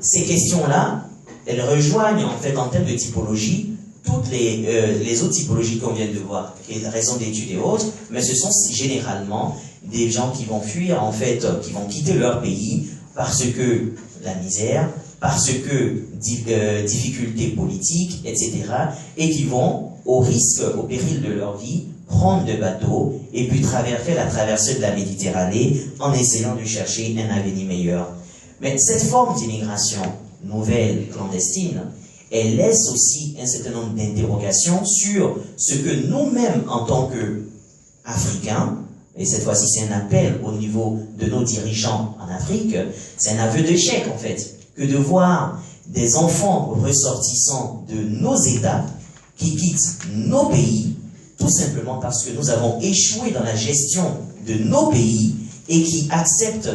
ces questions-là, elles rejoignent en fait en termes de typologie toutes les autres typologies qu'on vient de voir, qui est raison d'études et autres, mais ce sont généralement des gens qui vont fuir, en fait, qui vont quitter leur pays parce que la misère, parce que difficultés politiques, etc., et qui vont, au risque, au péril de leur vie, prendre des bateaux et puis faire la traversée de la Méditerranée en essayant de chercher un avenir meilleur. Mais cette forme d'immigration nouvelle, clandestine, elle laisse aussi un certain nombre d'interrogations sur ce que nous-mêmes, en tant qu'Africains, et cette fois-ci c'est un appel au niveau de nos dirigeants en Afrique, c'est un aveu d'échec en fait, que de voir des enfants ressortissants de nos États qui quittent nos pays, tout simplement parce que nous avons échoué dans la gestion de nos pays et qui acceptent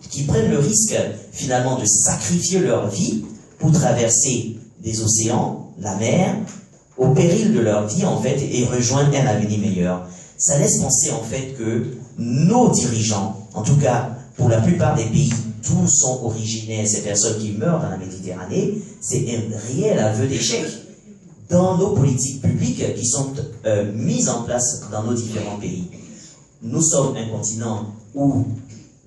qui prennent le risque finalement de sacrifier leur vie pour traverser des océans, la mer, au péril de leur vie en fait, et rejoindre un avenir meilleur. Ça laisse penser en fait que nos dirigeants, en tout cas pour la plupart des pays d'où sont originaires ces personnes qui meurent dans la Méditerranée, c'est un réel aveu d'échec dans nos politiques publiques qui sont mises en place dans nos différents pays. Nous sommes un continent où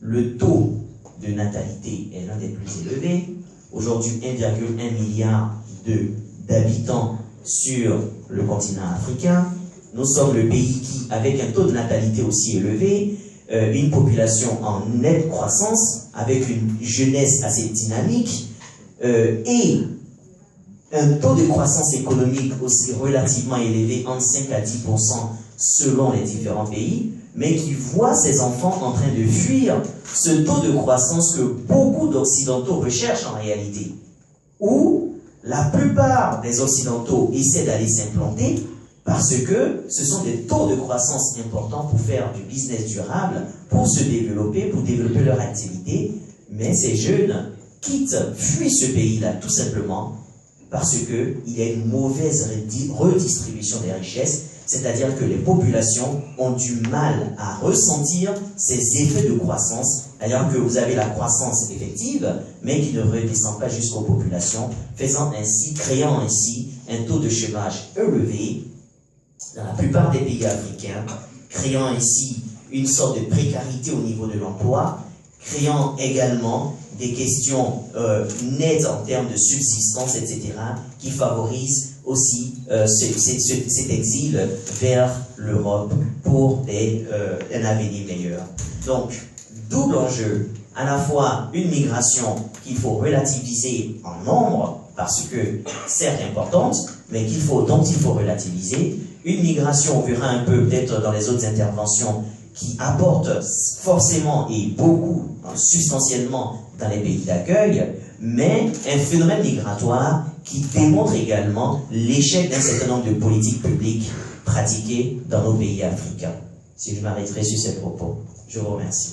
le taux de natalité est l'un des plus élevés. Aujourd'hui, 1,1 milliard d'habitants sur le continent africain. Nous sommes le pays qui, avec un taux de natalité aussi élevé, une population en nette croissance, avec une jeunesse assez dynamique, et un taux de croissance économique aussi relativement élevé, entre 5 à 10% selon les différents pays, mais qui voit ses enfants en train de fuir ce taux de croissance que beaucoup d'Occidentaux recherchent en réalité, où la plupart des Occidentaux essaient d'aller s'implanter parce que ce sont des taux de croissance importants pour faire du business durable, pour se développer, pour développer leur activité, mais ces jeunes fuient ce pays-là tout simplement parce qu'il y a une mauvaise redistribution des richesses, c'est-à-dire que les populations ont du mal à ressentir ces effets de croissance, alors que vous avez la croissance effective, mais qui ne redescend pas jusqu'aux populations, créant ainsi un taux de chômage élevé dans la plupart des pays africains, créant ainsi une sorte de précarité au niveau de l'emploi, créant également des questions nettes en termes de subsistance, etc., qui favorisent aussi cet exil vers l'Europe pour un avenir meilleur. Donc, double enjeu, à la fois une migration qu'il faut relativiser en nombre, parce que certes importante, mais dont il faut relativiser, une migration, on verra un peu peut-être dans les autres interventions, qui apporte forcément et beaucoup, substantiellement, dans les pays d'accueil, mais un phénomène migratoire qui démontre également l'échec d'un certain nombre de politiques publiques pratiquées dans nos pays africains. Si je m'arrêterai sur ces propos. Je vous remercie.